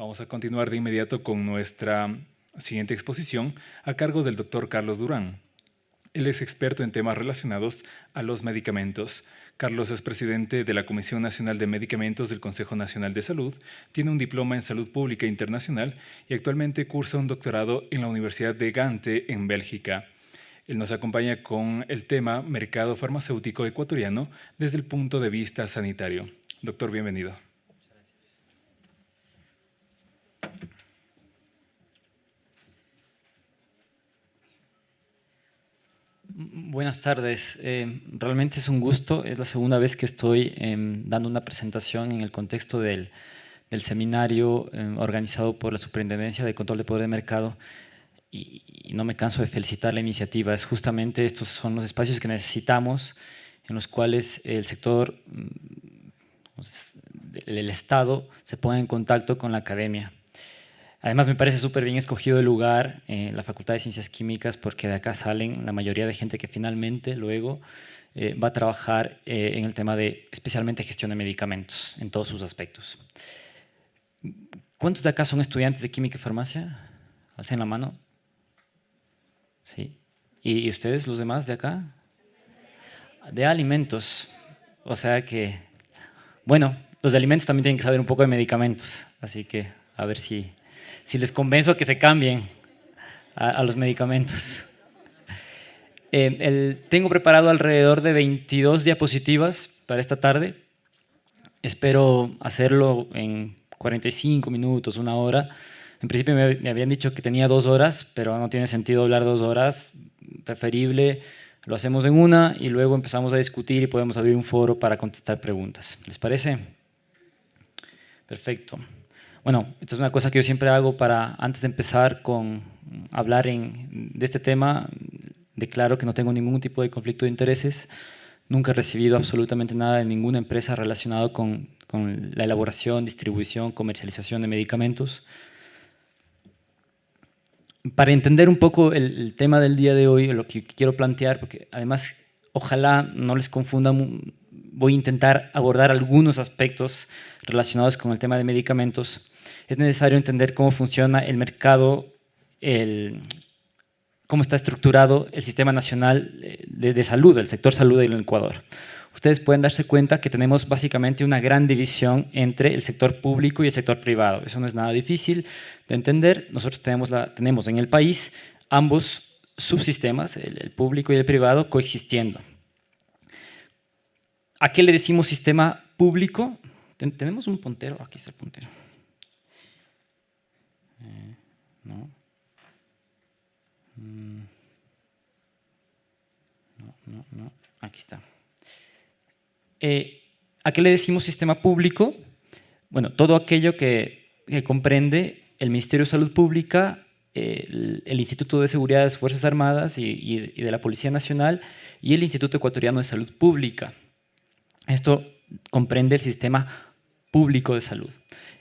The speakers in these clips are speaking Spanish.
Vamos a continuar de inmediato con nuestra siguiente exposición a cargo del doctor Carlos Durán. Él es experto en temas relacionados a los medicamentos. Carlos es presidente de la Comisión Nacional de Medicamentos del Consejo Nacional de Salud, tiene un diploma en Salud Pública Internacional y actualmente cursa un doctorado en la Universidad de Gante en Bélgica. Él nos acompaña con el tema Mercado Farmacéutico Ecuatoriano desde el punto de vista sanitario. Doctor, bienvenido. Buenas tardes. Realmente es un gusto. Es la segunda vez que estoy dando una presentación en el contexto del seminario organizado por la Superintendencia de Control de Poder de Mercado y no me canso de felicitar la iniciativa. Justamente estos son los espacios que necesitamos en los cuales el sector, el Estado, se ponga en contacto con la academia. Además, me parece súper bien escogido el lugar, la Facultad de Ciencias Químicas, porque de acá salen la mayoría de gente que finalmente luego va a trabajar en el tema de, especialmente, gestión de medicamentos, en todos sus aspectos. ¿Cuántos de acá son estudiantes de Química y Farmacia? Alcen la mano. ¿Sí? ¿Y ustedes, los demás de acá? De alimentos. O sea que, bueno, los de alimentos también tienen que saber un poco de medicamentos, así que a ver si les convenzo que se cambien a los medicamentos. Tengo preparado alrededor de 22 diapositivas para esta tarde. Espero hacerlo en 45 minutos, una hora. En principio me habían dicho que tenía 2 horas, pero no tiene sentido hablar 2 horas. Preferible, lo hacemos en una y luego empezamos a discutir y podemos abrir un foro para contestar preguntas. ¿Les parece? Perfecto. Bueno, esta es una cosa que yo siempre hago para, antes de empezar con hablar de este tema, declaro que no tengo ningún tipo de conflicto de intereses. Nunca he recibido absolutamente nada de ninguna empresa relacionada con la elaboración, distribución, comercialización de medicamentos. Para entender un poco el tema del día de hoy, lo que quiero plantear, porque además ojalá no les confundan, voy a intentar abordar algunos aspectos relacionados con el tema de medicamentos. Es necesario entender cómo funciona el mercado, cómo está estructurado el sistema nacional de salud, el sector salud en el Ecuador. Ustedes pueden darse cuenta que tenemos básicamente una gran división entre el sector público y el sector privado. Eso no es nada difícil de entender. Nosotros tenemos en el país ambos subsistemas, el público y el privado, coexistiendo. ¿A qué le decimos sistema público? ¿Tenemos un puntero? Aquí está el puntero. No. No. Aquí está. ¿A qué le decimos sistema público? Bueno, todo aquello que comprende el Ministerio de Salud Pública, el Instituto de Seguridad de las Fuerzas Armadas y de la Policía Nacional y el Instituto Ecuatoriano de Salud Pública. Esto comprende el sistema público de salud.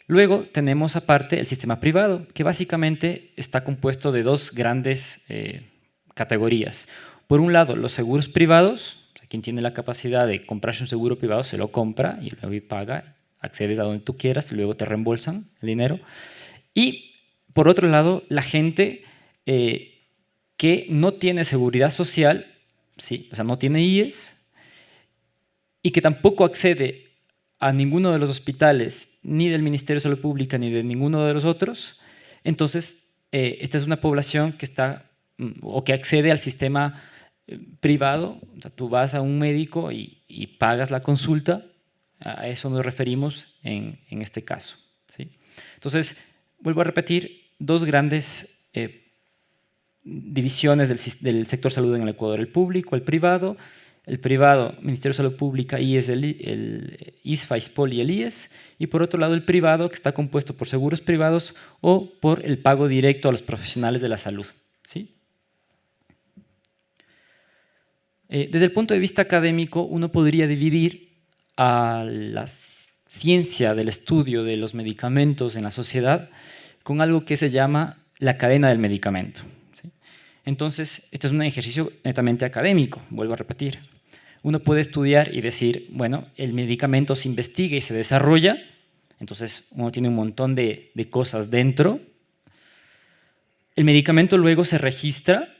Luego tenemos aparte el sistema privado, que básicamente está compuesto de 2 grandes categorías. Por un lado, los seguros privados. Quien tiene la capacidad de comprarse un seguro privado se lo compra y luego paga, accedes a donde tú quieras y luego te reembolsan el dinero. Y por otro lado, la gente que no tiene seguridad social, ¿sí? O sea, no tiene IES y que tampoco accede a ninguno de los hospitales, ni del Ministerio de Salud Pública, ni de ninguno de los otros. Entonces, esta es una población que está o que accede al sistema privado. O sea, tú vas a un médico y pagas la consulta. A eso nos referimos en este caso, ¿sí? Entonces, vuelvo a repetir, 2 grandes divisiones del sector salud en el Ecuador: el público, el privado. El privado, Ministerio de Salud Pública, IES, el ISFA, ISPOL y el IES. Y por otro lado, el privado, que está compuesto por seguros privados o por el pago directo a los profesionales de la salud, ¿sí? Desde el punto de vista académico, uno podría dividir a la ciencia del estudio de los medicamentos en la sociedad con algo que se llama la cadena del medicamento, ¿sí? Entonces, este es un ejercicio netamente académico, vuelvo a repetir. Uno puede estudiar y decir, bueno, el medicamento se investiga y se desarrolla Entonces, uno tiene un montón de cosas dentro. El medicamento luego se registra.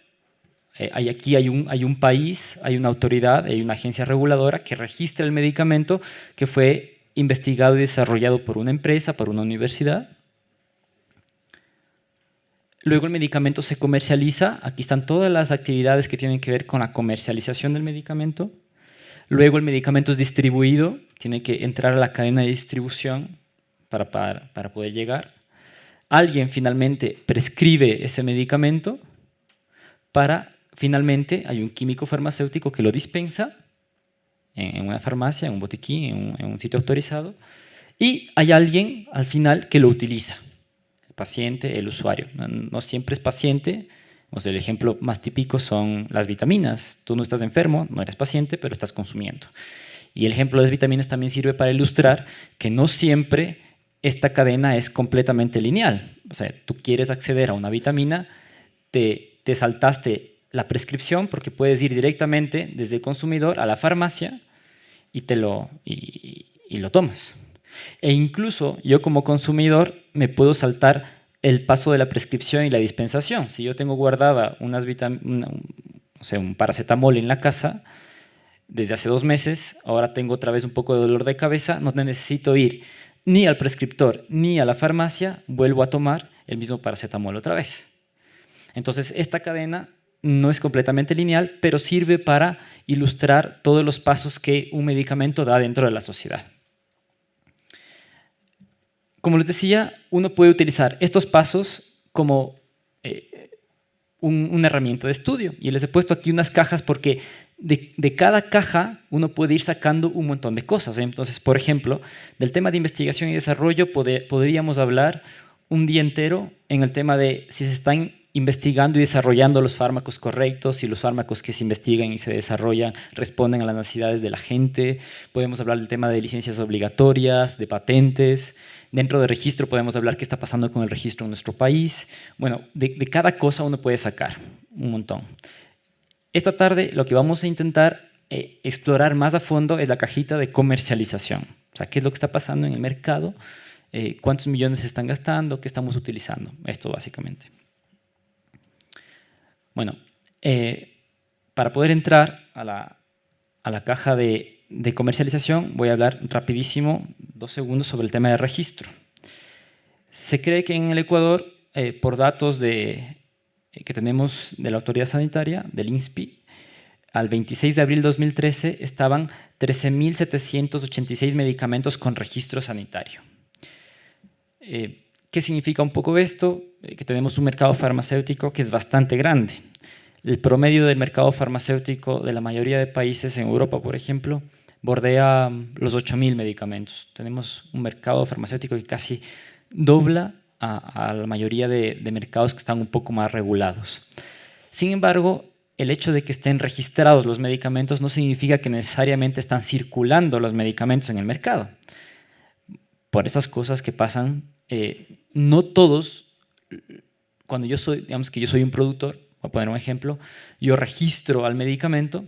Aquí hay un país, hay una autoridad, hay una agencia reguladora que registra el medicamento que fue investigado y desarrollado por una empresa, por una universidad. Luego el medicamento se comercializa. Aquí están todas las actividades que tienen que ver con la comercialización del medicamento. Luego el medicamento es distribuido, tiene que entrar a la cadena de distribución para poder llegar. Alguien finalmente prescribe ese medicamento finalmente hay un químico farmacéutico que lo dispensa en una farmacia, en un botiquín, en un sitio autorizado, y hay alguien al final que lo utiliza. El paciente, el usuario. No siempre es paciente. El ejemplo más típico son las vitaminas. Tú no estás enfermo, no eres paciente, pero estás consumiendo. Y el ejemplo de las vitaminas también sirve para ilustrar que no siempre esta cadena es completamente lineal. O sea, tú quieres acceder a una vitamina, te saltaste la prescripción porque puedes ir directamente desde el consumidor a la farmacia y lo tomas. E incluso yo como consumidor me puedo saltar el paso de la prescripción y la dispensación. Si yo tengo guardada un paracetamol en la casa desde hace 2 meses, ahora tengo otra vez un poco de dolor de cabeza, no necesito ir ni al prescriptor ni a la farmacia, vuelvo a tomar el mismo paracetamol otra vez. Entonces, esta cadena no es completamente lineal, pero sirve para ilustrar todos los pasos que un medicamento da dentro de la sociedad. Como les decía, uno puede utilizar estos pasos como una herramienta de estudio. Y les he puesto aquí unas cajas porque de cada caja uno puede ir sacando un montón de cosas. Entonces, por ejemplo, del tema de investigación y desarrollo podríamos hablar un día entero en el tema de si se están investigando y desarrollando los fármacos correctos, si los fármacos que se investigan y se desarrollan responden a las necesidades de la gente. Podemos hablar del tema de licencias obligatorias, de patentes. Dentro del registro podemos hablar qué está pasando con el registro en nuestro país. Bueno, de cada cosa uno puede sacar un montón. Esta tarde lo que vamos a intentar explorar más a fondo es la cajita de comercialización. O sea, qué es lo que está pasando en el mercado, cuántos millones se están gastando, qué estamos utilizando. Esto básicamente. Bueno, para poder entrar a la caja de comercialización, voy a hablar rapidísimo, 2 segundos, sobre el tema de registro. Se cree que en el Ecuador, por datos que tenemos de la autoridad sanitaria, del INSPI, al 26 de abril de 2013 estaban 13.786 medicamentos con registro sanitario. ¿Qué significa un poco esto? Que tenemos un mercado farmacéutico que es bastante grande. El promedio del mercado farmacéutico de la mayoría de países en Europa, por ejemplo, bordea los 8.000 medicamentos. Tenemos un mercado farmacéutico que casi dobla a la mayoría de mercados que están un poco más regulados. Sin embargo, el hecho de que estén registrados los medicamentos no significa que necesariamente están circulando los medicamentos en el mercado. Por esas cosas que pasan, no todos, cuando digamos que yo soy un productor, voy a poner un ejemplo, yo registro al medicamento,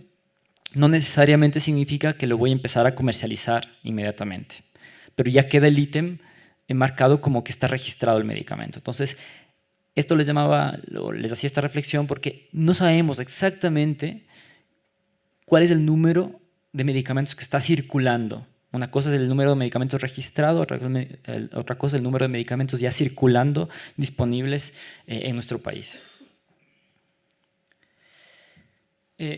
no necesariamente significa que lo voy a empezar a comercializar inmediatamente, pero ya queda el ítem marcado como que está registrado el medicamento. Entonces, esto les hacía esta reflexión porque no sabemos exactamente cuál es el número de medicamentos que está circulando. Una cosa es el número de medicamentos registrados, otra cosa es el número de medicamentos ya circulando, disponibles en nuestro país.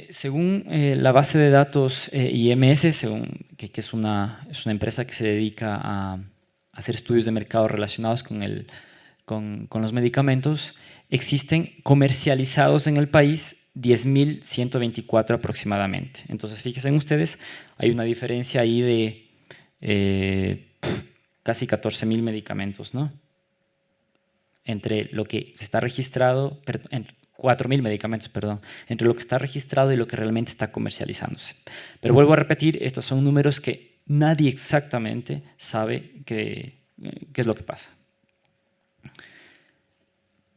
Según la base de datos IMS, que es una empresa que se dedica a hacer estudios de mercado relacionados con los medicamentos, existen comercializados en el país 10.124 aproximadamente. Entonces, fíjense ustedes, hay una diferencia ahí de casi 14.000 medicamentos, ¿no? Entre lo que está registrado, 4.000 medicamentos, perdón, entre lo que está registrado y lo que realmente está comercializándose. Pero vuelvo a repetir, estos son números que nadie exactamente sabe qué es lo que pasa.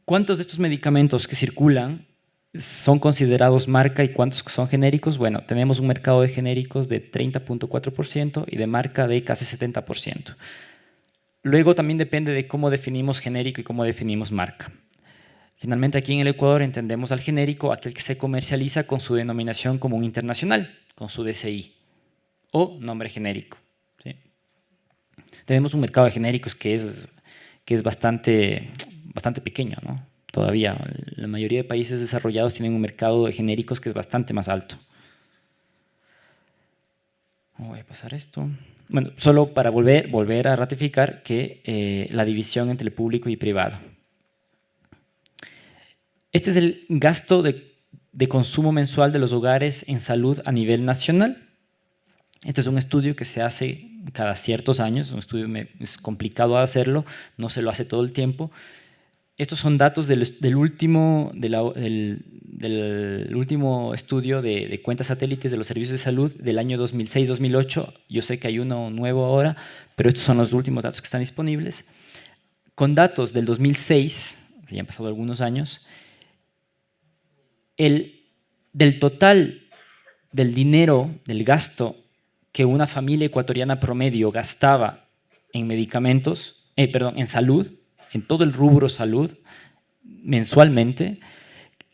¿Cuántos de estos medicamentos que circulan son considerados marca y cuántos son genéricos? Bueno, tenemos un mercado de genéricos de 30.4% y de marca de casi 70%. Luego también depende de cómo definimos genérico y cómo definimos marca. Finalmente, aquí en el Ecuador entendemos al genérico aquel que se comercializa con su denominación común internacional, con su DCI o nombre genérico. ¿Sí? Tenemos un mercado de genéricos que es bastante pequeño, ¿no? Todavía, la mayoría de países desarrollados tienen un mercado de genéricos que es bastante más alto. Voy a pasar esto. Bueno, solo para volver a ratificar que la división entre el público y privado. Este es el gasto de consumo mensual de los hogares en salud a nivel nacional. Este es un estudio que se hace cada ciertos años, un estudio es complicado hacerlo, no se lo hace todo el tiempo. Estos son datos del último estudio de cuentas satélites de los servicios de salud del año 2006-2008. Yo sé que hay uno nuevo ahora, pero estos son los últimos datos que están disponibles. Con datos del 2006, ya han pasado algunos años, del total del dinero, del gasto que una familia ecuatoriana promedio gastaba en medicamentos, en salud, en todo el rubro salud, mensualmente,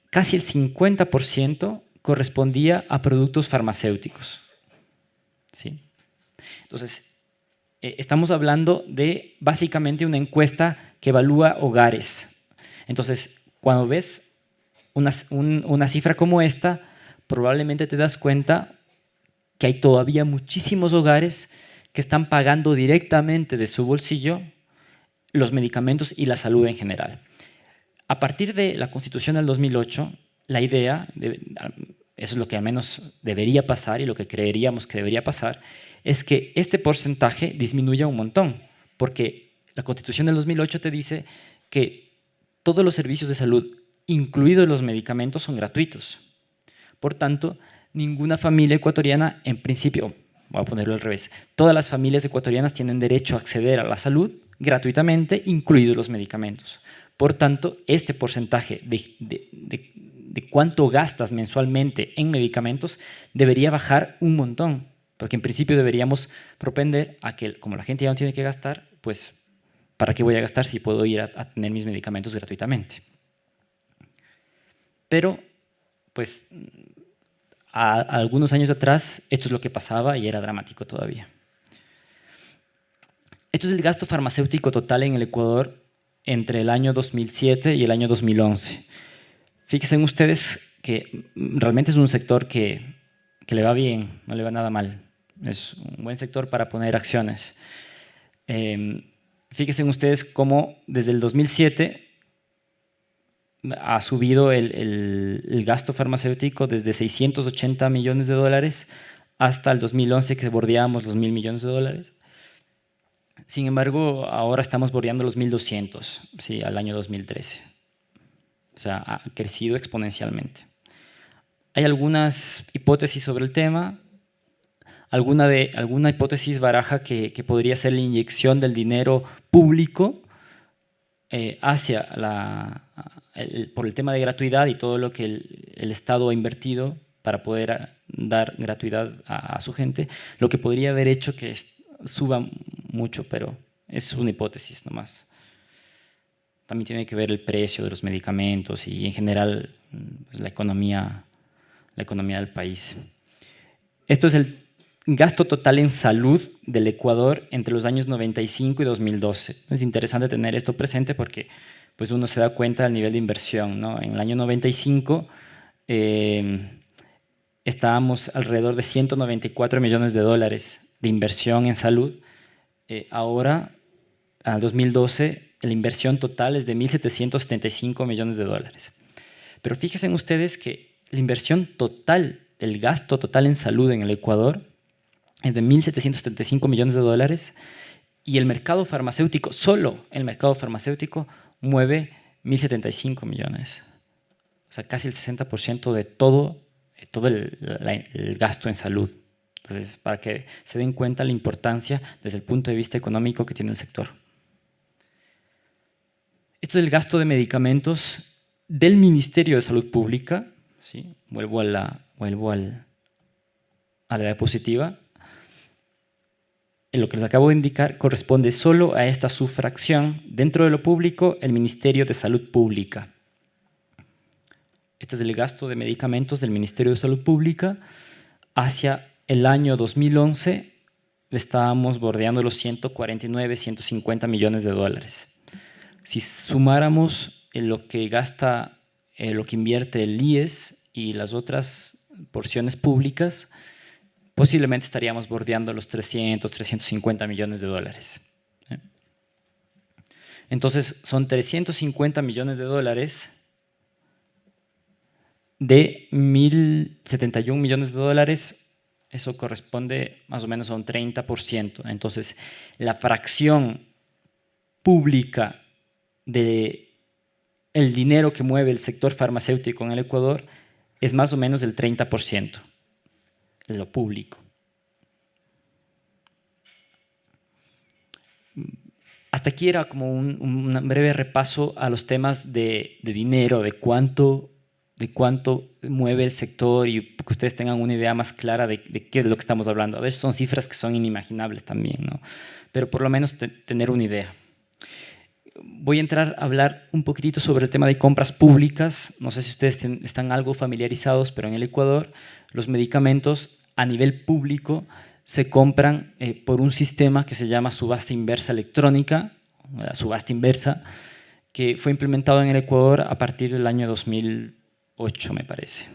casi el 50% correspondía a productos farmacéuticos. ¿Sí? Entonces, estamos hablando de básicamente una encuesta que evalúa hogares. Entonces, cuando ves una cifra como esta, probablemente te das cuenta que hay todavía muchísimos hogares que están pagando directamente de su bolsillo los medicamentos y la salud en general. A partir de la Constitución del 2008, la idea, eso es lo que al menos debería pasar y lo que creeríamos que debería pasar, es que este porcentaje disminuya un montón, porque la Constitución del 2008 te dice que todos los servicios de salud, incluidos los medicamentos, son gratuitos. Por tanto, ninguna familia ecuatoriana, en principio, voy a ponerlo al revés, todas las familias ecuatorianas tienen derecho a acceder a la salud gratuitamente, incluidos los medicamentos. Por tanto, este porcentaje de cuánto gastas mensualmente en medicamentos debería bajar un montón, porque en principio deberíamos propender a que, como la gente ya no tiene que gastar, pues, ¿para qué voy a gastar si puedo ir a tener mis medicamentos gratuitamente? Pero, pues, a algunos años atrás, esto es lo que pasaba y era dramático todavía. Esto es el gasto farmacéutico total en el Ecuador entre el año 2007 y el año 2011. Fíjense ustedes que realmente es un sector que le va bien, no le va nada mal. Es un buen sector para poner acciones. Fíjense ustedes cómo desde el 2007 ha subido el gasto farmacéutico desde 680 millones de dólares hasta el 2011 que bordeábamos los 1.000 millones de dólares. Sin embargo, ahora estamos bordeando los 1.200, ¿sí? Al año 2013. O sea, ha crecido exponencialmente. Hay algunas hipótesis sobre el tema. Alguna hipótesis baraja que podría ser la inyección del dinero público hacia por el tema de gratuidad y todo lo que el Estado ha invertido para poder dar gratuidad a su gente, lo que podría haber hecho que suba mucho, pero es una hipótesis nomás. También tiene que ver el precio de los medicamentos y en general pues, la economía del país. Esto es el gasto total en salud del Ecuador entre los años 95 y 2012. Es interesante tener esto presente porque pues, uno se da cuenta del nivel de inversión, ¿no? En el año 95 estábamos alrededor de 194 millones de dólares de inversión en salud. Ahora, a 2012, la inversión total es de 1.775 millones de dólares. Pero fíjense ustedes que la inversión total, el gasto total en salud en el Ecuador es de 1.775 millones de dólares y el mercado farmacéutico, solo el mercado farmacéutico, mueve 1.075 millones. O sea, casi el 60% de todo el gasto en salud. Entonces, para que se den cuenta la importancia desde el punto de vista económico que tiene el sector. Esto es el gasto de medicamentos del Ministerio de Salud Pública. ¿Sí? Vuelvo a la diapositiva. lo que les acabo de indicar corresponde solo a esta subfracción. Dentro de lo público, el Ministerio de Salud Pública. Este es el gasto de medicamentos del Ministerio de Salud Pública. Hacia el año 2011 estábamos bordeando los 149, 150 millones de dólares. Si sumáramos lo que gasta, lo que invierte el IES y las otras porciones públicas, posiblemente estaríamos bordeando los 300, 350 millones de dólares. Entonces, son 350 millones de dólares de 1.071 millones de dólares. Eso corresponde más o menos a un 30%. Entonces, la fracción pública del dinero que mueve el sector farmacéutico en el Ecuador es más o menos del 30%, de lo público. Hasta aquí era como un breve repaso a los temas de dinero, de cuánto mueve el sector y que ustedes tengan una idea más clara de qué es lo que estamos hablando. A ver, son cifras que son inimaginables también, ¿no? Pero por lo menos tener una idea. Voy a entrar a hablar un poquitito sobre el tema de compras públicas. No sé si ustedes están algo familiarizados, pero en el Ecuador los medicamentos a nivel público se compran por un sistema que se llama subasta inversa electrónica, la subasta inversa, que fue implementado en el Ecuador a partir del año 2008, me parece.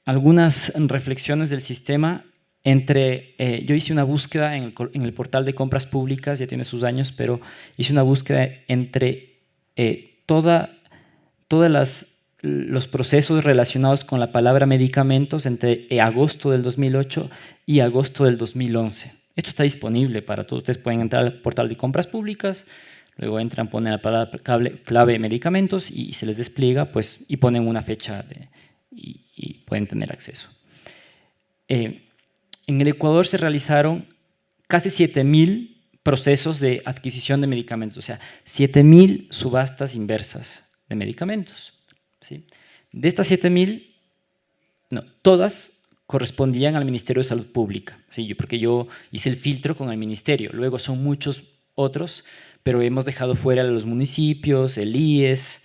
Algunas reflexiones del sistema. Yo hice una búsqueda en el portal de compras públicas, ya tiene sus años, pero hice una búsqueda entre todos los procesos relacionados con la palabra medicamentos entre agosto del 2008 y agosto del 2011. Esto está disponible para todos. Ustedes pueden entrar al portal de compras públicas, luego entran, ponen la palabra clave medicamentos y se les despliega, pues, y ponen una fecha y pueden tener acceso. En el Ecuador se realizaron casi 7.000 procesos de adquisición de medicamentos, o sea, 7.000 subastas inversas de medicamentos, ¿sí? De estas 7.000, no, todas correspondían al Ministerio de Salud Pública, ¿sí? Porque yo hice el filtro con el Ministerio, luego son muchos otros, pero hemos dejado fuera a los municipios, el IES,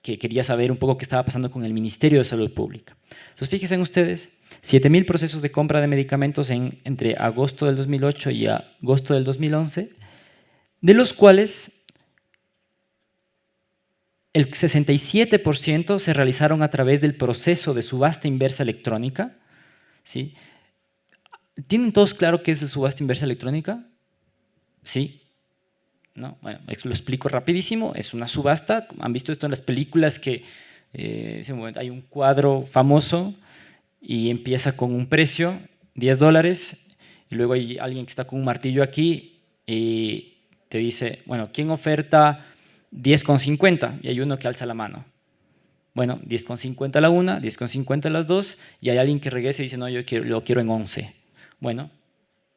que quería saber un poco qué estaba pasando con el Ministerio de Salud Pública. Entonces, fíjense ustedes, 7.000 procesos de compra de medicamentos entre agosto del 2008 y agosto del 2011, de los cuales el 67% se realizaron a través del proceso de subasta inversa electrónica, ¿sí? ¿Tienen todos claro qué es la subasta inversa electrónica? ¿Sí? ¿No? Bueno, lo explico rapidísimo. Es una subasta. Han visto esto en las películas que hay un cuadro famoso y empieza con un precio, $10, y luego hay alguien que está con un martillo aquí y te dice, bueno, ¿quién oferta 10,50? Y hay uno que alza la mano. Bueno, 10,50 la una, 10,50 las dos, y hay alguien que regresa y dice, no, yo lo quiero en 11. Bueno,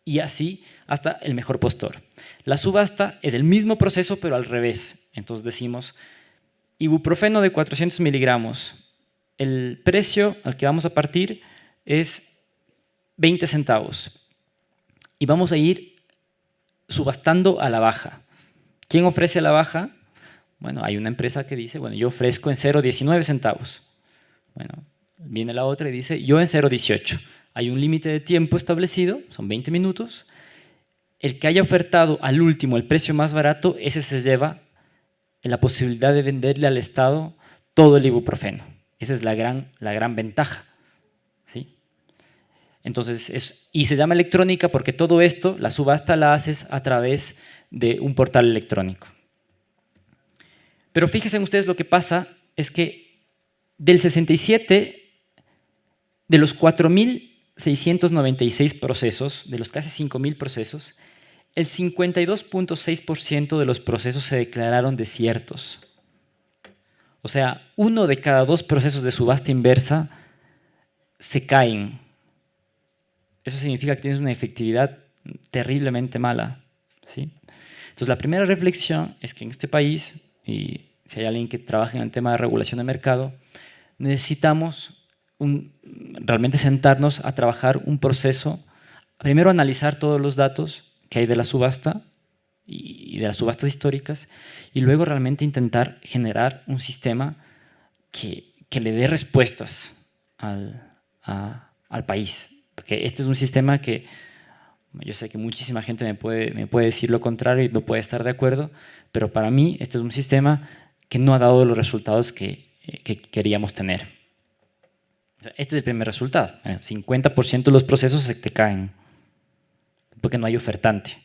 y así hasta el mejor postor. La subasta es el mismo proceso, pero al revés. Entonces decimos, ibuprofeno de 400 miligramos, el precio al que vamos a partir es 20 centavos. Y vamos a ir subastando a la baja. ¿Quién ofrece a la baja? Bueno, hay una empresa que dice, bueno, yo ofrezco en 0,19 centavos. Bueno, viene la otra y dice, yo en 0,18. Hay un límite de tiempo establecido, son 20 minutos. El que haya ofertado al último el precio más barato, ese se lleva la posibilidad de venderle al Estado todo el ibuprofeno. Esa es la gran ventaja, ¿sí? Entonces, y se llama electrónica porque todo esto, la subasta la haces a través de un portal electrónico. Pero fíjense ustedes, lo que pasa es que del 67, de los 4.696 procesos, de los casi 5.000 procesos, el 52,6% de los procesos se declararon desiertos. O sea, 1 de cada 2 procesos de subasta inversa se caen. Eso significa que tienes una efectividad terriblemente mala, ¿sí? Entonces, la primera reflexión es que en este país, y si hay alguien que trabaja en el tema de regulación de mercado, necesitamos realmente sentarnos a trabajar un proceso, primero analizar todos los datos que hay de la subasta y de las subastas históricas, y luego realmente intentar generar un sistema que le dé respuestas al país. Porque este es un sistema que yo sé que muchísima gente me puede decir lo contrario y no puede estar de acuerdo, pero para mí este es un sistema que no ha dado los resultados que queríamos tener. Este es el primer resultado. 50% de los procesos se te caen porque no hay ofertante.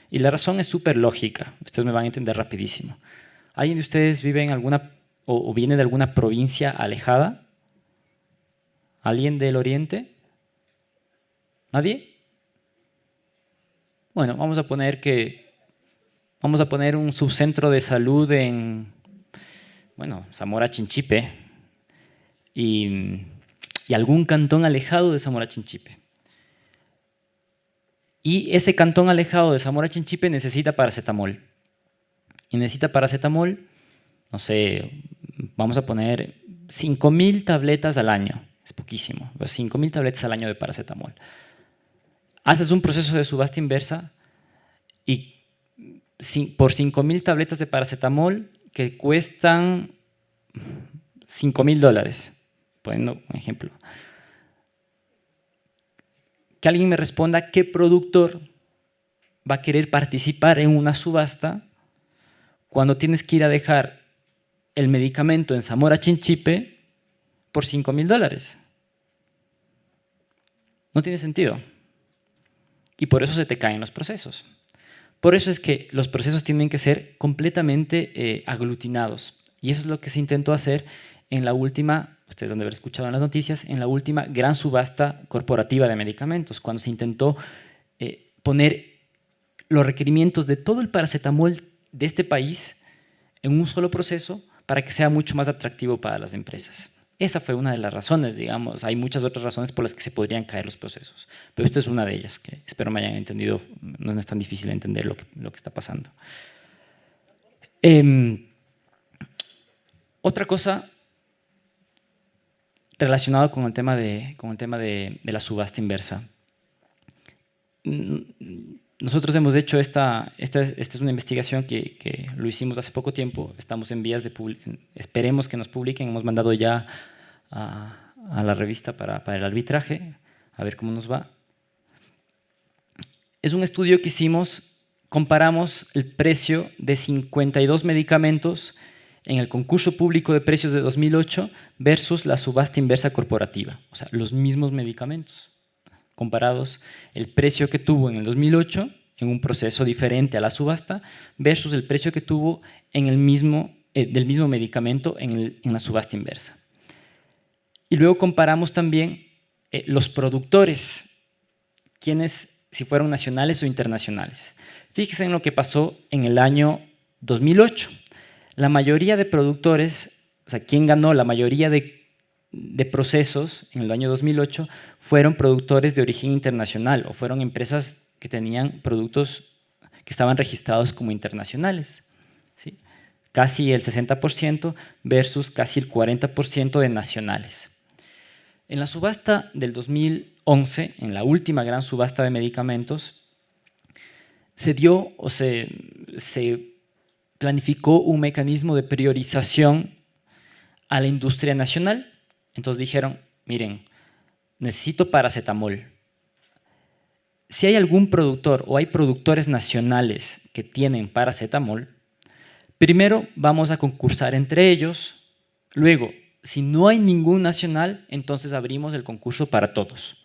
Y la razón es súper lógica. Ustedes me van a entender rapidísimo. ¿Alguien de ustedes vive en alguna o viene de alguna provincia alejada? ¿Alguien del oriente? ¿Nadie? Bueno, vamos a poner un subcentro de salud en, bueno, Zamora Chinchipe y algún cantón alejado de Zamora Chinchipe. Y ese cantón alejado de Zamora Chinchipe necesita paracetamol. Y necesita paracetamol, no sé, vamos a poner 5.000 tabletas al año. Es poquísimo, 5.000 tabletas al año de paracetamol. Haces un proceso de subasta inversa y por 5.000 tabletas de paracetamol que cuestan $5.000, poniendo un ejemplo. Que alguien me responda qué productor va a querer participar en una subasta cuando tienes que ir a dejar el medicamento en Zamora Chinchipe por $5.000. No tiene sentido. Y por eso se te caen los procesos. Por eso es que los procesos tienen que ser completamente aglutinados. Y eso es lo que se intentó hacer en la última, ustedes han de haber escuchado en las noticias, en la última gran subasta corporativa de medicamentos, cuando se intentó poner los requerimientos de todo el paracetamol de este país en un solo proceso para que sea mucho más atractivo para las empresas. Esa fue una de las razones, digamos. Hay muchas otras razones por las que se podrían caer los procesos, pero esta es una de ellas, que espero me hayan entendido. No es tan difícil entender lo que está pasando. Otra cosa relacionada con el tema de la subasta inversa. Nosotros hemos hecho esta es una investigación que lo hicimos hace poco tiempo. Estamos en vías de esperemos que nos publiquen. Hemos mandado ya a la revista para el arbitraje, a ver cómo nos va. Es un estudio que hicimos, comparamos el precio de 52 medicamentos en el concurso público de precios de 2008 versus la subasta inversa corporativa, o sea, los mismos medicamentos comparados, el precio que tuvo en el 2008 en un proceso diferente a la subasta versus el precio que tuvo en del mismo medicamento en la subasta inversa. Y luego comparamos también los productores, quienes, si fueron nacionales o internacionales. Fíjense en lo que pasó en el año 2008. La mayoría de productores, o sea, quien ganó la mayoría de procesos en el año 2008 fueron productores de origen internacional o fueron empresas que tenían productos que estaban registrados como internacionales. ¿Sí? Casi el 60% versus casi el 40% de nacionales. En la subasta del 2011, en la última gran subasta de medicamentos, se dio o se planificó un mecanismo de priorización a la industria nacional. Entonces dijeron, miren, necesito paracetamol. Si hay algún productor o hay productores nacionales que tienen paracetamol, primero vamos a concursar entre ellos, luego, si no hay ningún nacional, entonces abrimos el concurso para todos.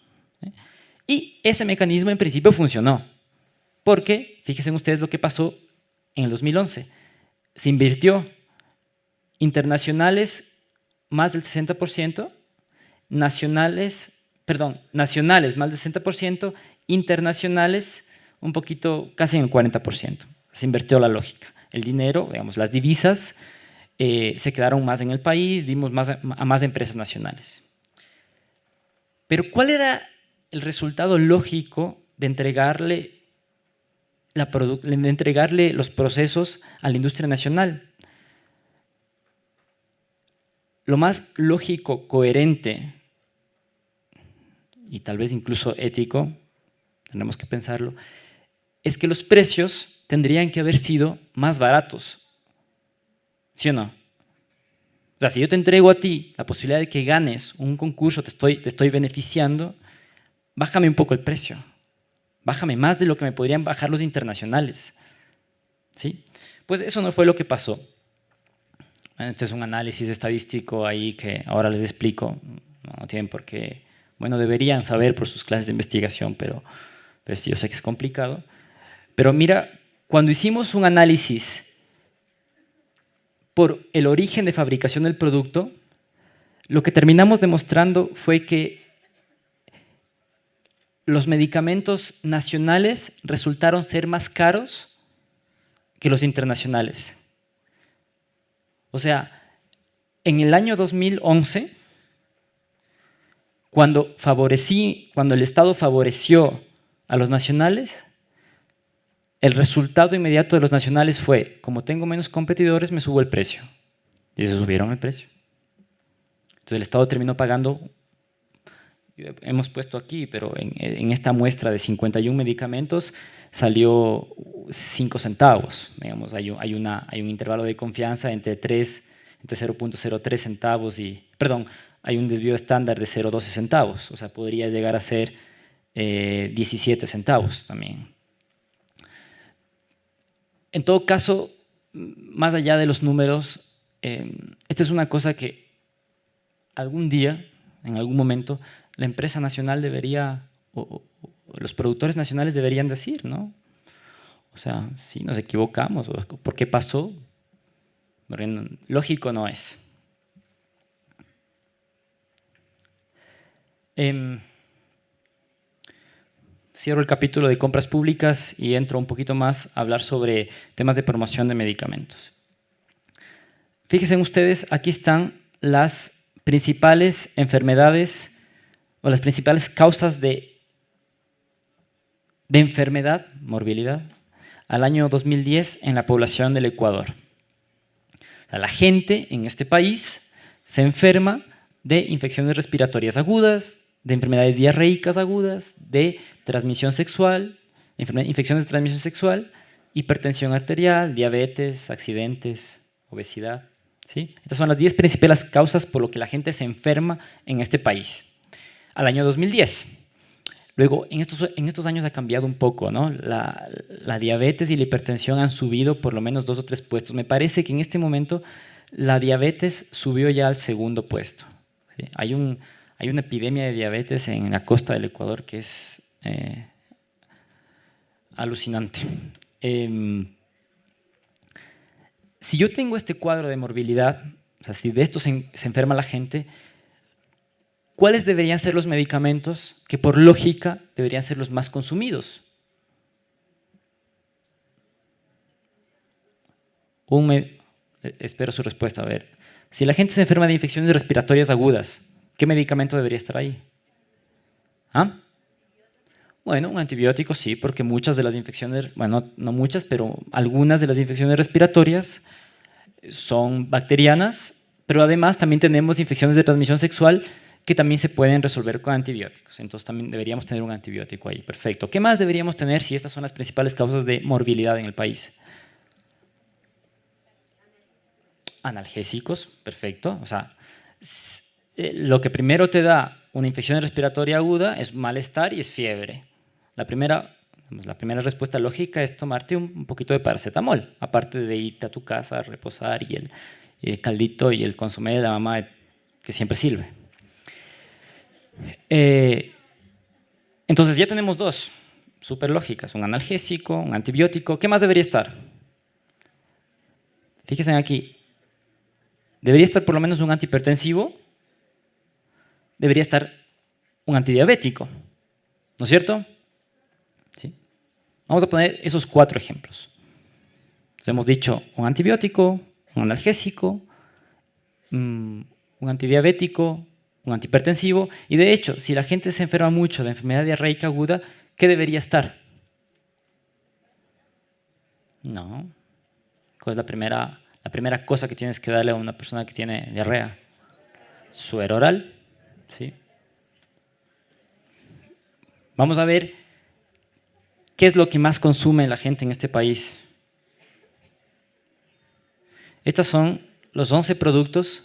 Y ese mecanismo en principio funcionó, porque fíjense ustedes lo que pasó en el 2011. Se invirtió internacionales más del 60%, nacionales más del 60%, internacionales un poquito, casi en el 40%. Se invirtió la lógica. El dinero, digamos, las divisas se quedaron más en el país, dimos a más empresas nacionales. Pero ¿cuál era el resultado lógico de entregarle los procesos a la industria nacional? Lo más lógico, coherente y tal vez incluso ético tendremos que pensarlo, es que los precios tendrían que haber sido más baratos. ¿Sí o no? O sea, si yo te entrego a ti la posibilidad de que ganes un concurso, te estoy beneficiando, bájame un poco el precio. Bájame más de lo que me podrían bajar los internacionales. ¿Sí? Pues eso no fue lo que pasó. Este es un análisis estadístico ahí que ahora les explico. No tienen por qué, bueno, deberían saber por sus clases de investigación, pero sí, yo sé que es complicado. Pero mira, cuando hicimos un análisis por el origen de fabricación del producto, lo que terminamos demostrando fue que los medicamentos nacionales resultaron ser más caros que los internacionales. O sea, en el año 2011, cuando el Estado favoreció a los nacionales, el resultado inmediato de los nacionales fue, como tengo menos competidores, me subo el precio. Y se subieron el precio. Entonces el Estado terminó pagando, hemos puesto aquí, pero en esta muestra de 51 medicamentos salió 5 centavos. Digamos, hay un intervalo de confianza entre 0.03 centavos y, perdón, hay un desvío estándar de 0.12 centavos. O sea, podría llegar a ser 17 centavos también. En todo caso, más allá de los números, esta es una cosa que algún día, en algún momento, la empresa nacional debería, o los productores nacionales deberían decir, ¿no? O sea, si nos equivocamos, ¿por qué pasó? Porque lógico no es. Cierro el capítulo de compras públicas y entro un poquito más a hablar sobre temas de promoción de medicamentos. Fíjense ustedes, aquí están las principales enfermedades o las principales causas de enfermedad, morbilidad, al año 2010 en la población del Ecuador. O sea, la gente en este país se enferma de infecciones respiratorias agudas, de enfermedades diarreicas agudas, de transmisión sexual, infecciones de transmisión sexual, hipertensión arterial, diabetes, accidentes, obesidad. ¿Sí? Estas son las 10 principales causas por lo que la gente se enferma en este país. Al año 2010. Luego, en estos años ha cambiado un poco, ¿no? La diabetes y la hipertensión han subido por lo menos 2 o 3 puestos. Me parece que en este momento la diabetes subió ya al segundo puesto. ¿Sí? Hay una epidemia de diabetes en la costa del Ecuador que es alucinante. Si yo tengo este cuadro de morbilidad, o sea, si de esto se enferma la gente, ¿cuáles deberían ser los medicamentos que por lógica deberían ser los más consumidos? Espero su respuesta. A ver, si la gente se enferma de infecciones respiratorias agudas, ¿qué medicamento debería estar ahí? ¿Ah? Bueno, un antibiótico sí, porque muchas de las infecciones, bueno, no muchas, pero algunas de las infecciones respiratorias son bacterianas, pero además también tenemos infecciones de transmisión sexual que también se pueden resolver con antibióticos. Entonces también deberíamos tener un antibiótico ahí. Perfecto. ¿Qué más deberíamos tener si estas son las principales causas de morbilidad en el país? Analgésicos, perfecto. O sea, lo que primero te da una infección respiratoria aguda es malestar y es fiebre. La primera respuesta lógica es tomarte un poquito de paracetamol, aparte de irte a tu casa a reposar y el caldito y el consomé de la mamá que siempre sirve. Entonces ya tenemos 2 súper lógicas, un analgésico, un antibiótico. ¿Qué más debería estar? Fíjense aquí, debería estar por lo menos un antihipertensivo, debería estar un antidiabético, ¿no es cierto? ¿Sí? Vamos a poner esos 4 ejemplos. Entonces hemos dicho un antibiótico, un analgésico, un antidiabético, un antihipertensivo, y de hecho, si la gente se enferma mucho de enfermedad diarreica aguda, ¿qué debería estar? No. ¿Cuál es la primera cosa que tienes que darle a una persona que tiene diarrea? Suero oral. ¿Sí? Vamos a ver ¿qué es lo que más consume la gente en este país? Estos son los 11 productos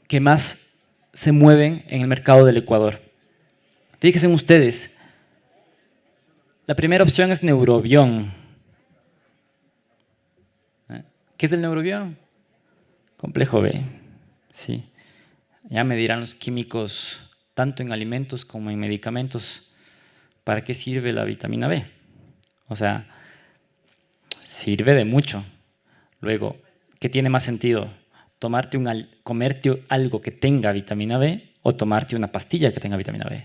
que más se mueven en el mercado del Ecuador. Fíjense ustedes, la primera opción es Neurobión. ¿Qué es el Neurobión? Complejo B. Sí. Ya me dirán los químicos, tanto en alimentos como en medicamentos, ¿para qué sirve la vitamina B? O sea, sirve de mucho. Luego, ¿qué tiene más sentido? ¿Comerte algo que tenga vitamina B o tomarte una pastilla que tenga vitamina B?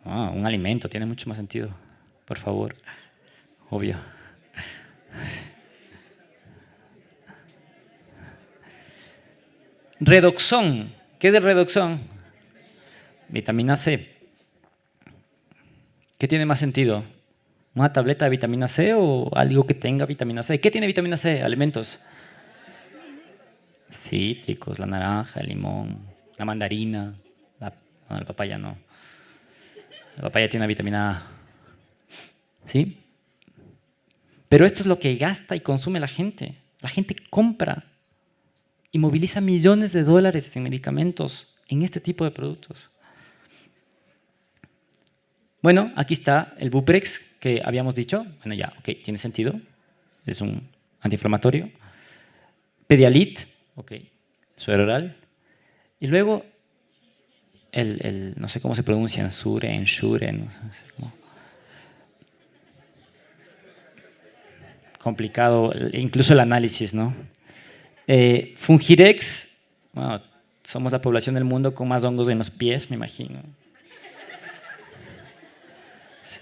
Un alimento tiene mucho más sentido, por favor, obvio. Redoxón. ¿Qué es el redoxón? Vitamina C. ¿Qué tiene más sentido? ¿Una tableta de vitamina C o algo que tenga vitamina C? ¿Qué tiene vitamina C? Alimentos. Cítricos, la naranja, el limón, la mandarina, la papaya no. La papaya tiene vitamina A. ¿Sí? Pero esto es lo que gasta y consume la gente. La gente compra y moviliza millones de dólares en medicamentos, en este tipo de productos. Bueno, aquí está el Buprex que habíamos dicho. Bueno, ya, ok, tiene sentido. Es un antiinflamatorio. Pedialit, ok, suero oral. Y luego, no sé cómo se pronuncia, Ensure, no sé cómo. Complicado, incluso el análisis, ¿no? Fungirex, bueno, somos la población del mundo con más hongos en los pies, me imagino. Sí.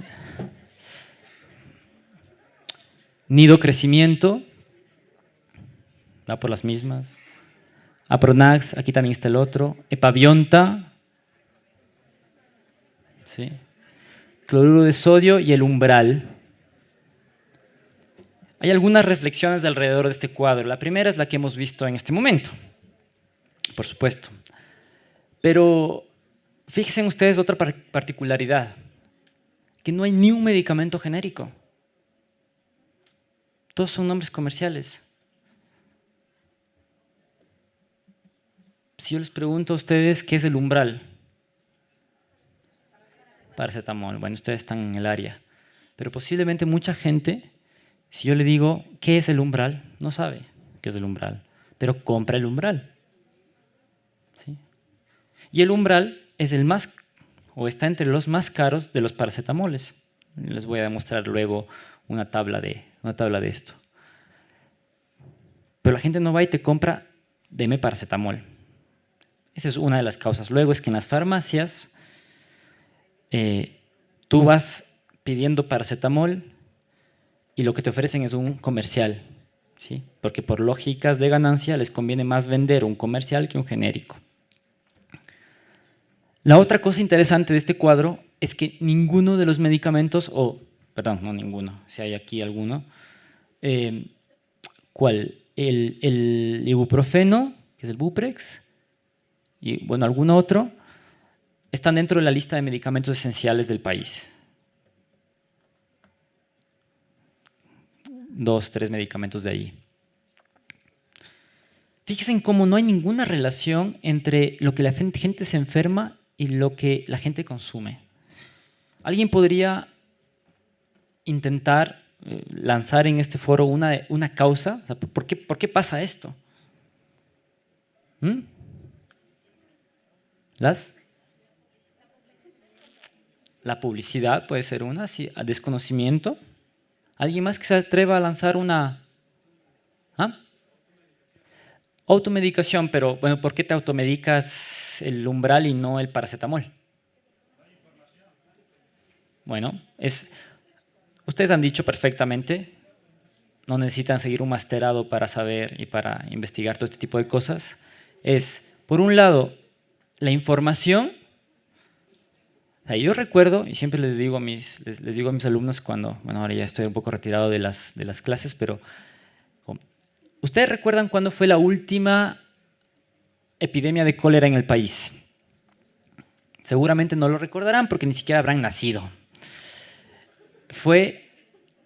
Nido Crecimiento, va por las mismas. Apronax, aquí también está el otro. Epavionta, ¿sí? Cloruro de sodio y el umbral. Hay algunas reflexiones alrededor de este cuadro. La primera es la que hemos visto en este momento, por supuesto. Pero fíjense ustedes otra particularidad, que no hay ni un medicamento genérico. Todos son nombres comerciales. Si yo les pregunto a ustedes qué es el umbral, paracetamol, bueno, ustedes están en el área, pero posiblemente mucha gente, si yo le digo qué es el umbral, no sabe qué es el umbral, pero compra el umbral. ¿Sí? Y el umbral es el más, o está entre los más caros de los paracetamoles. Les voy a demostrar luego una tabla de esto. Pero la gente no va y te compra, deme paracetamol. Esa es una de las causas. Luego es que en las farmacias tú vas pidiendo paracetamol y lo que te ofrecen es un comercial, ¿sí? Porque por lógicas de ganancia les conviene más vender un comercial que un genérico. La otra cosa interesante de este cuadro es que ninguno de los medicamentos, perdón, no ninguno, si hay aquí alguno, ¿cuál? El ibuprofeno, que es el Buprex, y bueno, algún otro, están dentro de la lista de medicamentos esenciales del país. 2, 3 medicamentos de ahí. Fíjense en cómo no hay ninguna relación entre lo que la gente se enferma y lo que la gente consume. Alguien podría intentar lanzar en este foro una causa. O sea, ¿por qué pasa esto? La publicidad puede ser una, sí, desconocimiento. ¿Alguien más que se atreva a lanzar una automedicación? Pero bueno, ¿por qué te automedicas el umbral y no el paracetamol? Bueno, ustedes han dicho perfectamente, no necesitan seguir un masterado para saber y para investigar todo este tipo de cosas. Por un lado, la información. O sea, yo recuerdo, y siempre les digo a mis alumnos cuando, bueno, ahora ya estoy un poco retirado de las clases, pero ¿ustedes recuerdan cuándo fue la última epidemia de cólera en el país? seguramente no lo recordarán porque ni siquiera habrán nacido. Fue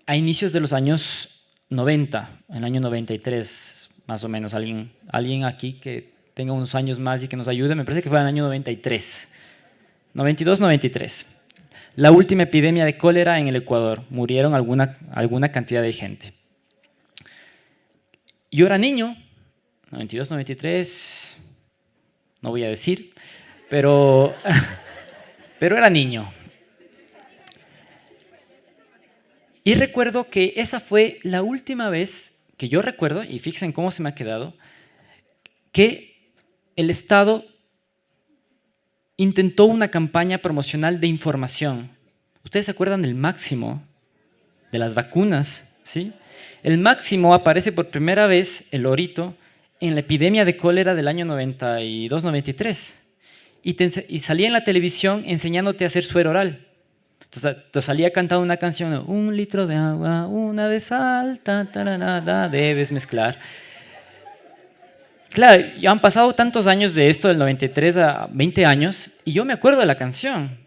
a inicios de los años 90, en el año 93, más o menos. Alguien aquí que tenga unos años más y que nos ayude, me parece que fue en el año 93. 92, 93. La última epidemia de cólera en el Ecuador. Murieron alguna cantidad de gente. Yo era niño, 92, 93, no voy a decir, pero era niño. Y recuerdo que esa fue la última vez que yo recuerdo, y fíjense en cómo se me ha quedado, que el Estado intentó una campaña promocional de información. ¿Ustedes se acuerdan del Máximo, de las vacunas? ¿Sí? El Máximo aparece por primera vez, el lorito, en la epidemia de cólera del año 92-93. Y salía en la televisión enseñándote a hacer suero oral. Entonces, te salía cantando una canción, 1 litro de agua, 1 de sal, nada, debes mezclar. Claro, ya han pasado tantos años de esto, del 93 a 20 años, y yo me acuerdo de la canción.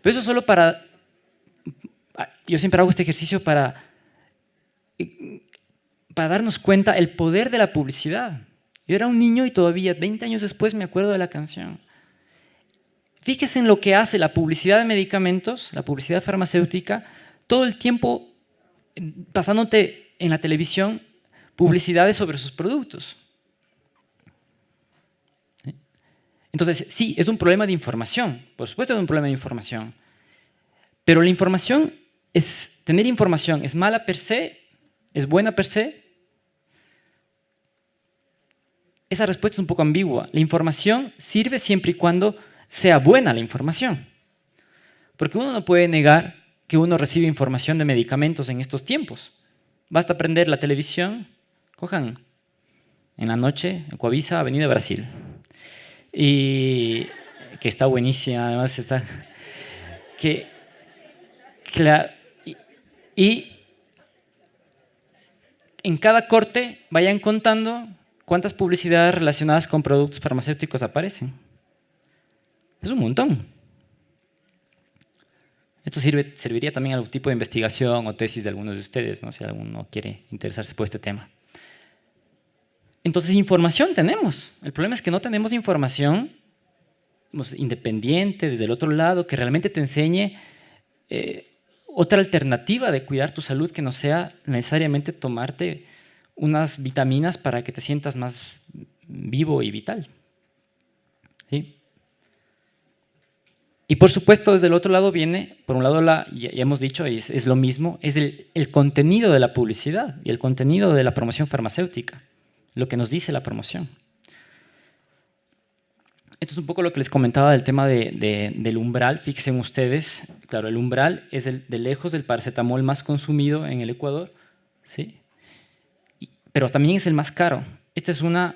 Pero eso solo para... Yo siempre hago este ejercicio para darnos cuenta el poder de la publicidad. Yo era un niño y todavía 20 años después me acuerdo de la canción. Fíjese en lo que hace la publicidad de medicamentos, la publicidad farmacéutica, todo el tiempo pasándote en la televisión publicidades sobre sus productos. Entonces, sí, es un problema de información, por supuesto es un problema de información, pero la información tener información es mala per se, es buena per se. Esa respuesta es un poco ambigua. La información sirve siempre y cuando sea buena la información, porque uno no puede negar que uno recibe información de medicamentos en estos tiempos. Basta prender la televisión, cojan en la noche, en Coavisa, Avenida Brasil, y que está buenísima, además está... Y en cada corte vayan contando cuántas publicidades relacionadas con productos farmacéuticos aparecen. Es un montón. Esto serviría también a algún tipo de investigación o tesis de algunos de ustedes, ¿no? Si alguno quiere interesarse por este tema. Entonces, información tenemos. El problema es que no tenemos información independiente, desde el otro lado, que realmente te enseñe otra alternativa de cuidar tu salud que no sea necesariamente tomarte unas vitaminas para que te sientas más vivo y vital. ¿Sí? Y por supuesto, desde el otro lado viene, por un lado, ya hemos dicho, es lo mismo, es el contenido de la publicidad y el contenido de la promoción farmacéutica, lo que nos dice la promoción. Esto es un poco lo que les comentaba del tema del umbral. Fíjense ustedes, claro, el umbral es de lejos el paracetamol más consumido en el Ecuador, ¿sí? Pero también es el más caro. Esta es una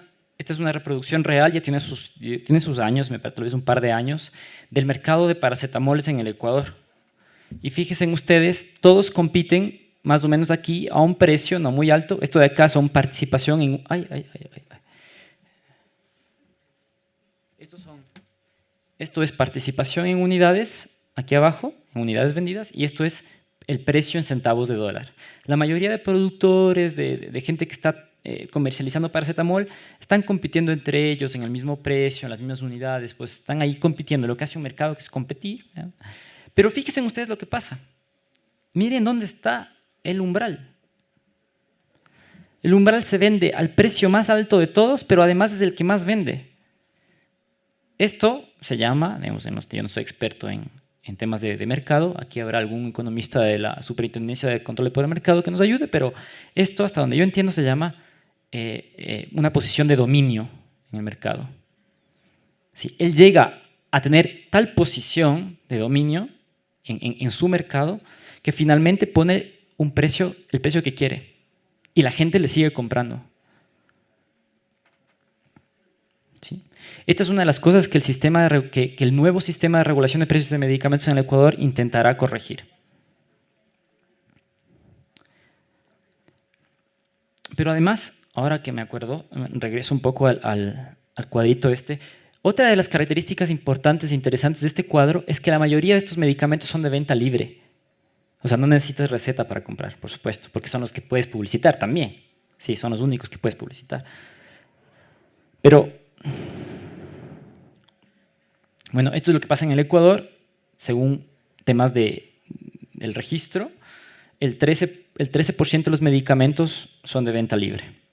reproducción real, ya tiene sus años, tal vez un par de años, del mercado de paracetamoles en el Ecuador. Y fíjense ustedes, todos compiten más o menos aquí a un precio no muy alto. Esto de acá son participación en... Esto es participación en unidades, aquí abajo, en unidades vendidas, y esto es el precio en centavos de dólar. La mayoría de productores, de gente que está comercializando paracetamol, están compitiendo entre ellos en el mismo precio, en las mismas unidades, pues están ahí compitiendo, lo que hace un mercado que es competir, ¿verdad? Pero fíjense ustedes lo que pasa. Miren dónde está el umbral. El umbral se vende al precio más alto de todos, pero además es el que más vende. Esto se llama, digamos, yo no soy experto en temas de mercado, aquí habrá algún economista de la Superintendencia de Control de Poder de Mercado que nos ayude, pero esto, hasta donde yo entiendo, se llama una posición de dominio en el mercado. Sí, él llega a tener tal posición de dominio en su mercado que finalmente pone el precio que quiere y la gente le sigue comprando. ¿Sí? Esta es una de las cosas que el nuevo sistema de regulación de precios de medicamentos en el Ecuador intentará corregir. Pero además, ahora que me acuerdo, regreso un poco al cuadrito este, Otra de las características importantes e interesantes de este cuadro es que la mayoría de estos medicamentos son de venta libre. O sea, no necesitas receta para comprar, por supuesto, porque son los que puedes publicitar también. Sí, son los únicos que puedes publicitar. Pero, bueno, esto es lo que pasa en el Ecuador, según temas del registro. El 13% de los medicamentos son de venta libre.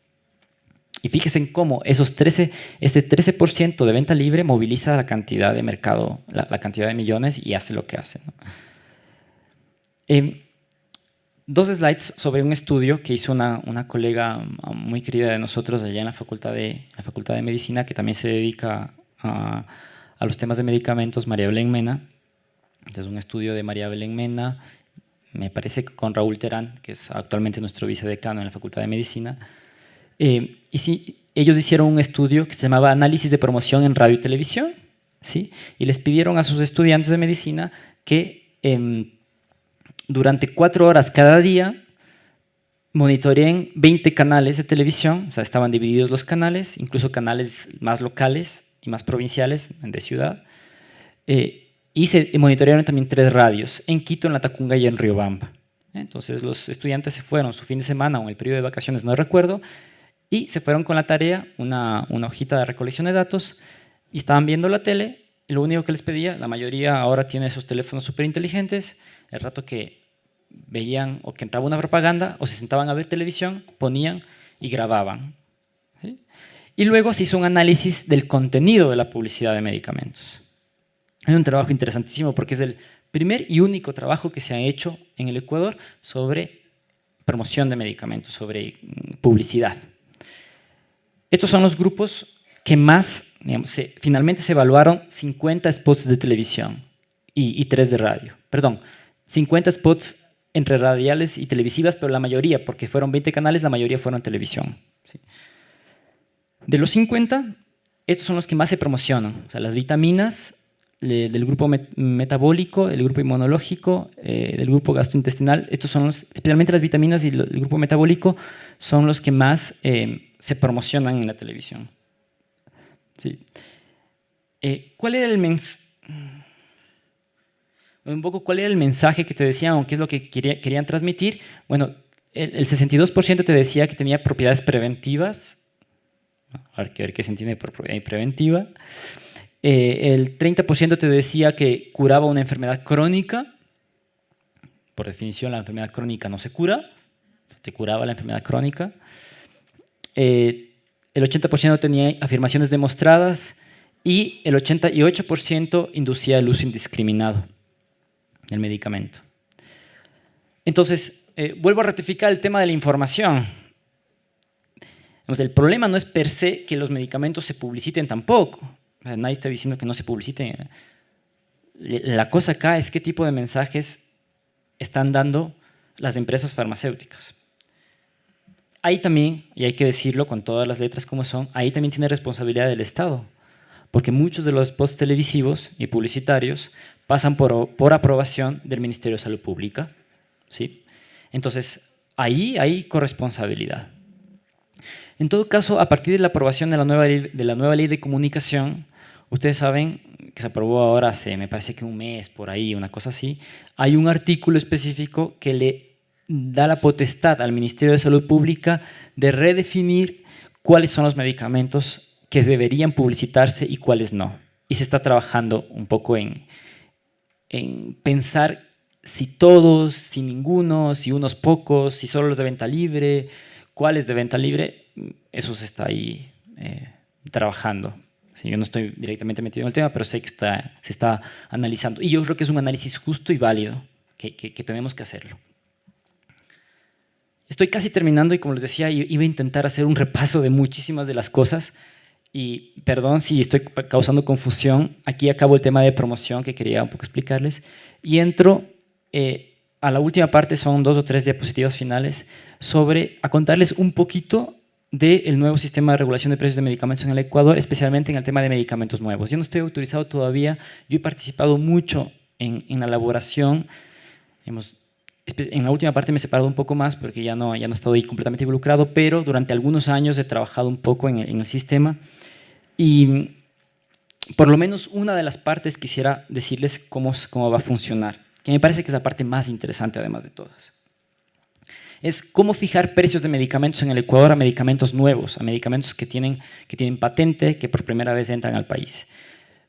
Y fíjense en cómo ese 13% de venta libre moviliza la cantidad de mercado, la cantidad de millones y hace lo que hace, ¿no? Dos slides sobre un estudio que hizo una colega muy querida de nosotros allá en la Facultad de Medicina, que también se dedica a los temas de medicamentos, María Belén Mena. Entonces, un estudio de María Belén Mena, me parece que con Raúl Terán, que es actualmente nuestro vicedecano en la Facultad de Medicina. Y sí, ellos hicieron un estudio que se llamaba Análisis de promoción en radio y televisión, ¿sí? Y les pidieron a sus estudiantes de medicina que durante 4 horas cada día monitoreen 20 canales de televisión, o sea, estaban divididos los canales, incluso canales más locales y más provinciales de ciudad, y se monitorearon también 3 radios, en Quito, en La Tacunga y en Riobamba. Entonces los estudiantes se fueron su fin de semana o en el periodo de vacaciones, no recuerdo, y se fueron con la tarea, una hojita de recolección de datos, y estaban viendo la tele, y lo único que les pedía, la mayoría ahora tiene esos teléfonos súper inteligentes, el rato que veían o que entraba una propaganda o se sentaban a ver televisión, ponían y grababan, ¿sí? Y luego se hizo un análisis del contenido de la publicidad de medicamentos. Es un trabajo interesantísimo porque es el primer y único trabajo que se ha hecho en el Ecuador sobre promoción de medicamentos, sobre publicidad. Estos son los grupos que más, digamos, finalmente se evaluaron 50 spots de televisión y 3 de radio. Perdón, 50 spots entre radiales y televisivas, pero la mayoría, porque fueron 20 canales, la mayoría fueron en televisión, ¿sí? De los 50, estos son los que más se promocionan. O sea, las vitaminas del grupo metabólico, el grupo inmunológico, del grupo gastrointestinal, estos son especialmente las vitaminas y el grupo metabólico, son los que más se promocionan en la televisión. Sí. ¿Cuál era el mensaje que te decían o qué es lo que querían transmitir? Bueno, el 62% te decía que tenía propiedades preventivas. A ver qué se entiende por preventiva. El 30% te decía que curaba una enfermedad crónica. Por definición, la enfermedad crónica no se cura, te curaba la enfermedad crónica. El 80% tenía afirmaciones demostradas y el 88% inducía el uso indiscriminado del medicamento. Entonces, vuelvo a ratificar el tema de la información. El problema no es per se que los medicamentos se publiciten tampoco. Nadie está diciendo que no se publiciten. La cosa acá es qué tipo de mensajes están dando las empresas farmacéuticas. Ahí también, y hay que decirlo con todas las letras como son, ahí también tiene responsabilidad del Estado, porque muchos de los spots televisivos y publicitarios pasan por aprobación del Ministerio de Salud Pública, ¿sí? Entonces, ahí hay corresponsabilidad. En todo caso, a partir de la aprobación de la nueva ley de comunicación, ustedes saben que se aprobó ahora hace, me parece que un mes, por ahí, una cosa así, hay un artículo específico que le da la potestad al Ministerio de Salud Pública de redefinir cuáles son los medicamentos que deberían publicitarse y cuáles no. Y se está trabajando un poco en pensar si todos, si ninguno, si unos pocos, si solo los de venta libre, cuáles de venta libre, eso se está ahí trabajando. Sí, yo no estoy directamente metido en el tema, pero sé que se está analizando. Y yo creo que es un análisis justo y válido, que tenemos que hacerlo. Estoy casi terminando y como les decía, iba a intentar hacer un repaso de muchísimas de las cosas y perdón si estoy causando confusión, aquí acabo el tema de promoción que quería un poco explicarles y entro a la última parte, son 2 o 3 diapositivas finales, a contarles un poquito del nuevo sistema de regulación de precios de medicamentos en el Ecuador, especialmente en el tema de medicamentos nuevos. Yo no estoy autorizado todavía, yo he participado mucho en la elaboración, en la última parte me he separado un poco más porque ya no he estado ahí completamente involucrado, pero durante algunos años he trabajado un poco en el sistema y por lo menos una de las partes quisiera decirles cómo va a funcionar, que me parece que es la parte más interesante además de todas. Es cómo fijar precios de medicamentos en el Ecuador a medicamentos nuevos, a medicamentos que tienen patente, que por primera vez entran al país.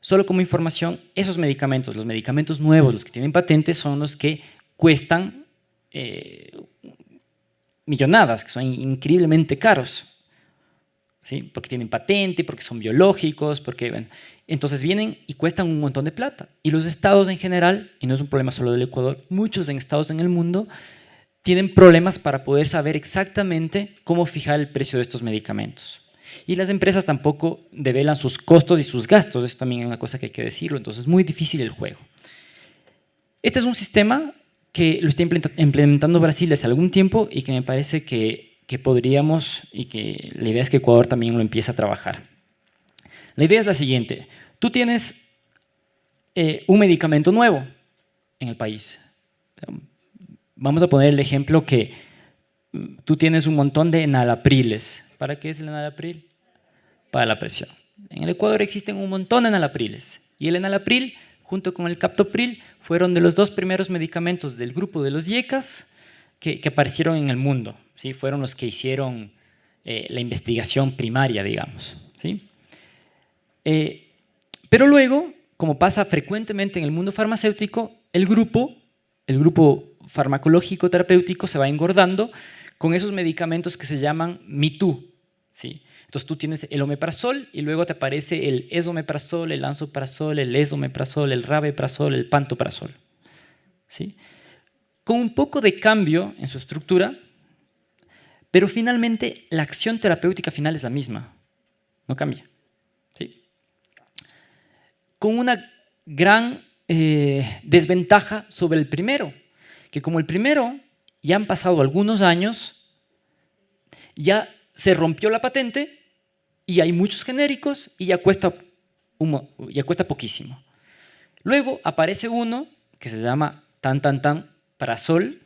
Solo como información, esos medicamentos, los medicamentos nuevos, los que tienen patente, son los que cuestan millonadas, que son increíblemente caros, ¿sí? Porque tienen patente, porque son biológicos, entonces vienen y cuestan un montón de plata. Y los estados en general, y no es un problema solo del Ecuador, muchos estados en el mundo tienen problemas para poder saber exactamente cómo fijar el precio de estos medicamentos. Y las empresas tampoco develan sus costos y sus gastos, eso también es una cosa que hay que decirlo, entonces es muy difícil el juego. Este es un sistema que lo está implementando Brasil hace algún tiempo y que me parece que podríamos, y que la idea es que Ecuador también lo empiece a trabajar. La idea es la siguiente: tú tienes un medicamento nuevo en el país. Vamos a poner el ejemplo que tú tienes un montón de enalapriles. ¿Para qué es el enalapril? Para la presión. En el Ecuador existen un montón de enalapriles y el enalapril junto con el captopril fueron de los dos primeros medicamentos del grupo de los IECAS que aparecieron en el mundo, ¿sí? Fueron los que hicieron la investigación primaria, digamos, ¿sí? Pero luego, como pasa frecuentemente en el mundo farmacéutico, el grupo farmacológico terapéutico se va engordando con esos medicamentos que se llaman me-too, ¿sí? Entonces tú tienes el omeprazol y luego te aparece el esomeprazol, el lansoprazol, el esomeprazol, el rabeprazol, el pantoprazol, ¿sí? Con un poco de cambio en su estructura, pero finalmente la acción terapéutica final es la misma, no cambia, ¿sí? Con una gran desventaja sobre el primero, que como el primero ya han pasado algunos años, ya se rompió la patente y hay muchos genéricos y ya cuesta poquísimo. Luego aparece uno que se llama prazol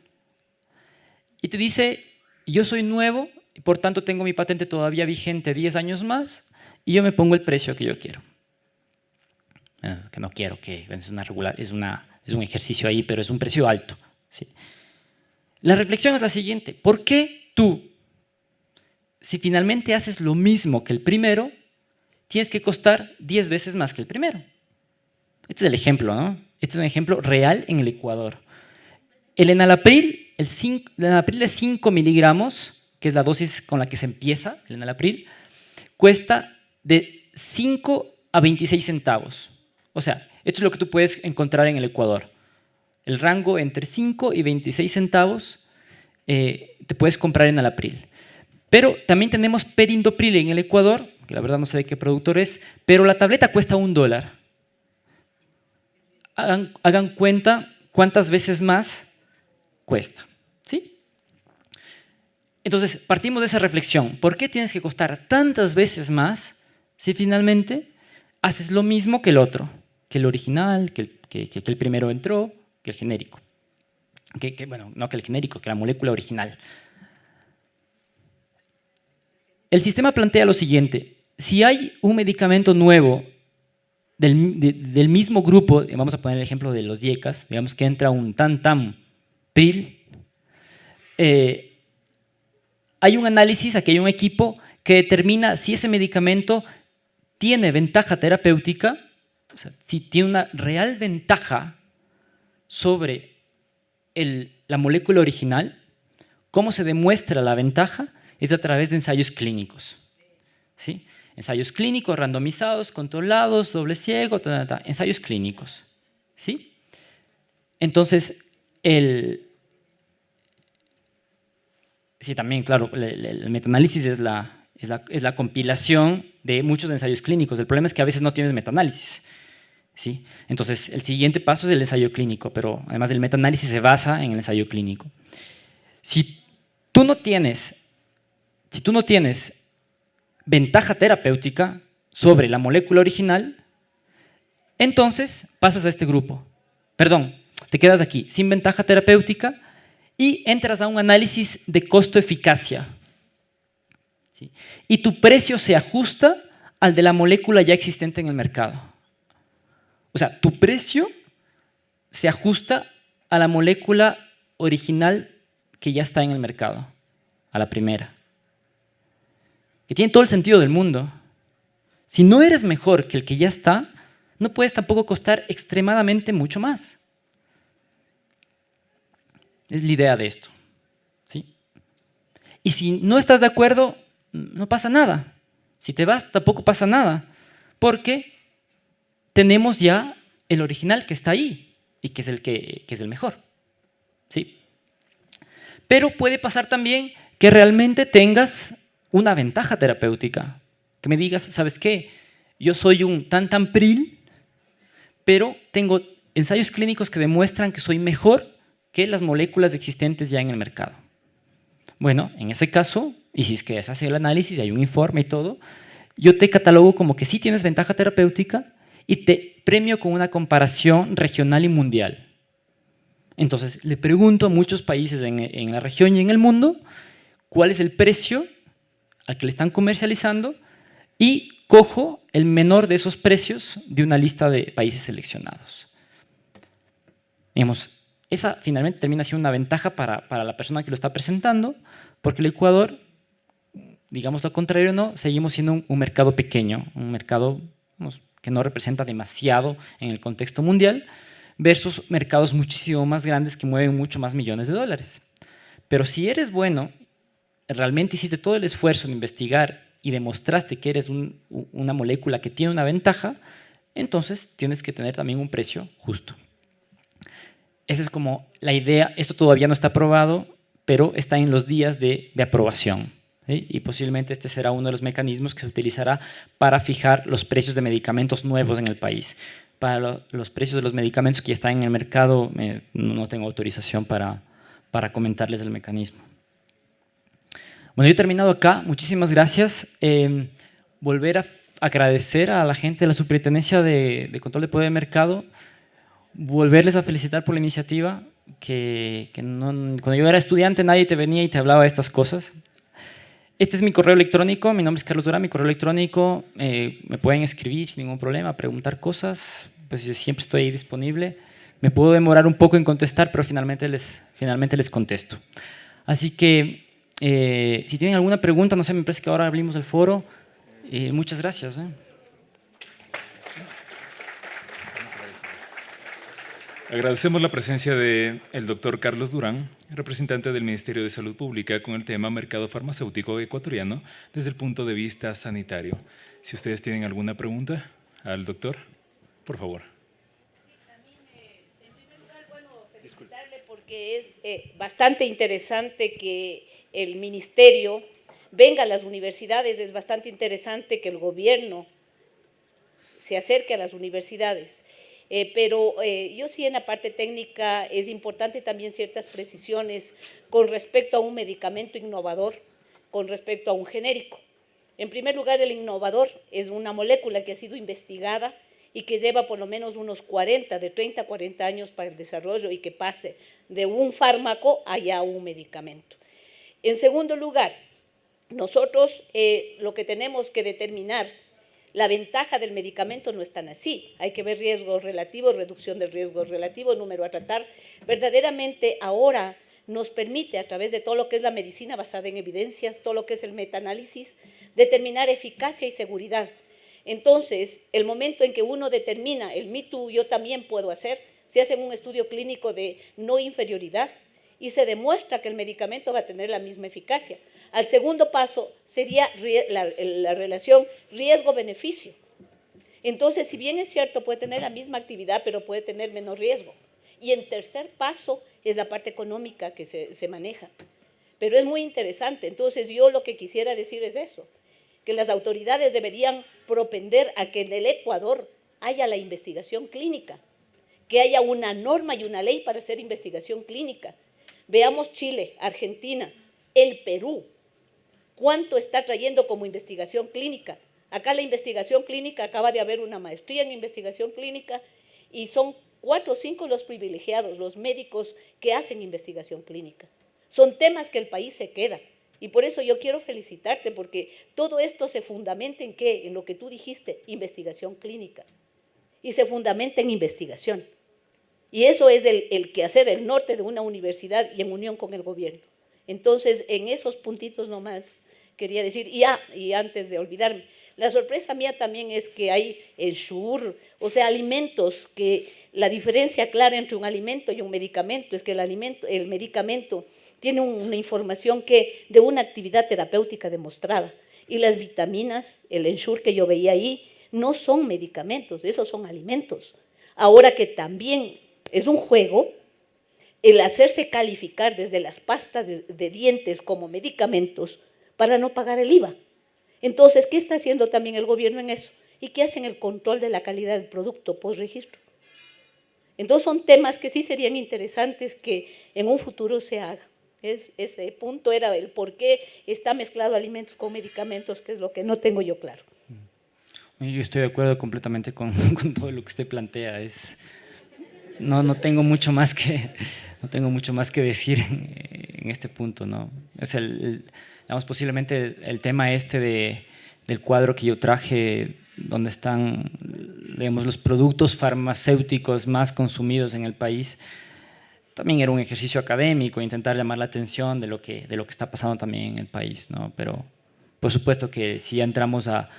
y te dice: yo soy nuevo y por tanto tengo mi patente todavía vigente 10 años más y yo me pongo el precio que yo quiero. Que no quiero, que es un ejercicio ahí, pero es un precio alto, ¿sí? La reflexión es la siguiente: ¿por qué tú, si finalmente haces lo mismo que el primero, tienes que costar 10 veces más que el primero? Este es el ejemplo, ¿no? Este es un ejemplo real en el Ecuador. El enalapril de 5 miligramos, que es la dosis con la que se empieza el enalapril, cuesta de 5 a 26 centavos. O sea, esto es lo que tú puedes encontrar en el Ecuador. El rango entre 5 y 26 centavos te puedes comprar enalapril. Pero también tenemos perindopril en el Ecuador, que la verdad no sé de qué productor es, pero la tableta cuesta $1. Hagan cuenta cuántas veces más cuesta, ¿sí? Entonces, partimos de esa reflexión. ¿Por qué tienes que costar tantas veces más si finalmente haces lo mismo que el otro, que el original, que el primero entró, que el genérico? Bueno, no que el genérico, que la molécula original. El sistema plantea lo siguiente: si hay un medicamento nuevo del mismo grupo, vamos a poner el ejemplo de los IECAS, digamos que entra un tantampril, hay un análisis, aquí hay un equipo que determina si ese medicamento tiene ventaja terapéutica, o sea, si tiene una real ventaja sobre la molécula original. ¿Cómo se demuestra la ventaja? Es a través de ensayos clínicos, ¿sí? Ensayos clínicos randomizados, controlados, doble ciego, ensayos clínicos, ¿sí? Entonces, sí, también, claro, el metaanálisis es la compilación de muchos ensayos clínicos. El problema es que a veces no tienes metaanálisis, ¿sí? Entonces, el siguiente paso es el ensayo clínico, pero además el metaanálisis se basa en el ensayo clínico. Si tú no tienes ventaja terapéutica sobre la molécula original, entonces pasas a este grupo. Perdón, te quedas aquí sin ventaja terapéutica y entras a un análisis de costo-eficacia, ¿sí? Y tu precio se ajusta al de la molécula ya existente en el mercado. O sea, tu precio se ajusta a la molécula original que ya está en el mercado, a la primera. Que tiene todo el sentido del mundo. Si no eres mejor que el que ya está, no puedes tampoco costar extremadamente mucho más. Es la idea de esto, ¿sí? Y si no estás de acuerdo, no pasa nada. Si te vas, tampoco pasa nada, porque tenemos ya el original que está ahí y que es el mejor, ¿sí? Pero puede pasar también que realmente tengas una ventaja terapéutica, que me digas, ¿sabes qué? Yo soy un tan pril, pero tengo ensayos clínicos que demuestran que soy mejor que las moléculas existentes ya en el mercado. Bueno, en ese caso, y si es que se hace el análisis y hay un informe y todo, yo te catalogo como que sí tienes ventaja terapéutica y te premio con una comparación regional y mundial. Entonces, le pregunto a muchos países en la región y en el mundo cuál es el precio al que le están comercializando y cojo el menor de esos precios de una lista de países seleccionados. Digamos, esa finalmente termina siendo una ventaja para la persona que lo está presentando, porque el Ecuador, digamos lo contrario, no, seguimos siendo un mercado pequeño, un mercado que no representa demasiado en el contexto mundial, versus mercados muchísimo más grandes que mueven mucho más millones de dólares. Pero si eres bueno, realmente hiciste todo el esfuerzo en investigar y demostraste que eres una molécula que tiene una ventaja, entonces tienes que tener también un precio justo. Esa es como la idea. Esto todavía no está aprobado, pero está en los días de aprobación, ¿sí? Y posiblemente este será uno de los mecanismos que se utilizará para fijar los precios de medicamentos nuevos en el país. Para los precios de los medicamentos que ya están en el mercado, no tengo autorización para comentarles el mecanismo. Bueno, yo he terminado acá. Muchísimas gracias. Volver a agradecer a la gente de la Superintendencia de Control de Poder de Mercado, volverles a felicitar por la iniciativa, cuando yo era estudiante nadie te venía y te hablaba de estas cosas. Este es mi correo electrónico, mi nombre es Carlos Durán, mi correo electrónico, me pueden escribir sin ningún problema, preguntar cosas, pues yo siempre estoy ahí disponible. Me puedo demorar un poco en contestar, pero finalmente les contesto. Así que, si tienen alguna pregunta, no sé, me parece que ahora abrimos el foro. Muchas gracias. Agradecemos la presencia del doctor Carlos Durán, representante del Ministerio de Salud Pública, con el tema mercado farmacéutico ecuatoriano desde el punto de vista sanitario. Si ustedes tienen alguna pregunta al doctor, por favor. Sí, a mí en primer lugar, bueno, felicitarle porque es bastante interesante que el Ministerio venga a las universidades, es bastante interesante que el gobierno se acerque a las universidades. Pero yo sí en la parte técnica es importante también ciertas precisiones con respecto a un medicamento innovador, con respecto a un genérico. En primer lugar, el innovador es una molécula que ha sido investigada y que lleva por lo menos unos 30 a 40 años para el desarrollo y que pase de un fármaco a ya un medicamento. En segundo lugar, nosotros lo que tenemos que determinar, la ventaja del medicamento no es tan así. Hay que ver riesgos relativos, reducción del riesgo relativo, número a tratar. Verdaderamente ahora nos permite, a través de todo lo que es la medicina basada en evidencias, todo lo que es el metaanálisis, determinar eficacia y seguridad. Entonces, el momento en que uno determina, el me too, yo también puedo hacer, se hace un estudio clínico de no inferioridad y se demuestra que el medicamento va a tener la misma eficacia. Al segundo paso sería la relación riesgo-beneficio. Entonces, si bien es cierto, puede tener la misma actividad, pero puede tener menos riesgo. Y en tercer paso es la parte económica que se maneja. Pero es muy interesante. Entonces, yo lo que quisiera decir es eso, que las autoridades deberían propender a que en el Ecuador haya la investigación clínica, que haya una norma y una ley para hacer investigación clínica. Veamos Chile, Argentina, el Perú. ¿Cuánto está trayendo como investigación clínica? Acá la investigación clínica, acaba de haber una maestría en investigación clínica y son 4 o 5 los privilegiados, los médicos que hacen investigación clínica. Son temas que el país se queda. Y por eso yo quiero felicitarte, porque todo esto se fundamenta en ¿qué? En lo que tú dijiste, investigación clínica. y se fundamenta en investigación. Y eso es el quehacer, el norte de una universidad y en unión con el gobierno. Entonces, en esos puntitos nomás quería decir, y antes de olvidarme, la sorpresa mía también es que hay Ensure, o sea, alimentos, que la diferencia clara entre un alimento y un medicamento es que el medicamento tiene una información de una actividad terapéutica demostrada, y las vitaminas, el Ensure que yo veía ahí, no son medicamentos, esos son alimentos. Ahora que también es un juego el hacerse calificar desde las pastas de dientes como medicamentos para no pagar el IVA. Entonces, ¿qué está haciendo también el gobierno en eso? ¿Y qué hacen el control de la calidad del producto post-registro? Entonces, son temas que sí serían interesantes que en un futuro se haga. Ese punto era el por qué está mezclado alimentos con medicamentos, que es lo que no tengo yo claro. Yo estoy de acuerdo completamente con todo lo que usted plantea. No tengo mucho más que decir en este punto, ¿no? O sea, digamos, posiblemente el tema del cuadro que yo traje, donde están, digamos, los productos farmacéuticos más consumidos en el país, también era un ejercicio académico, intentar llamar la atención de lo que está pasando también en el país, ¿no? Pero por supuesto que si ya entramos a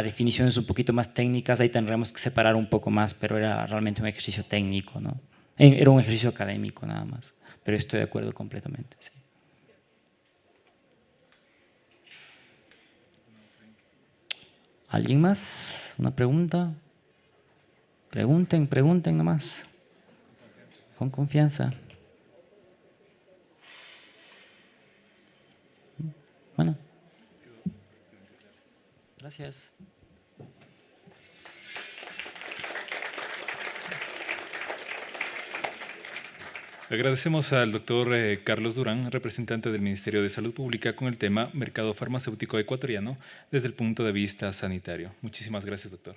definiciones un poquito más técnicas, ahí tendremos que separar un poco más, pero era realmente un ejercicio técnico, ¿no? Era un ejercicio académico nada más, pero estoy de acuerdo completamente, sí. ¿Alguien más? ¿Una pregunta? Pregunten nomás, con confianza. Bueno. Gracias. Agradecemos al doctor Carlos Durán, representante del Ministerio de Salud Pública, con el tema Mercado Farmacéutico Ecuatoriano desde el punto de vista sanitario. Muchísimas gracias, doctor.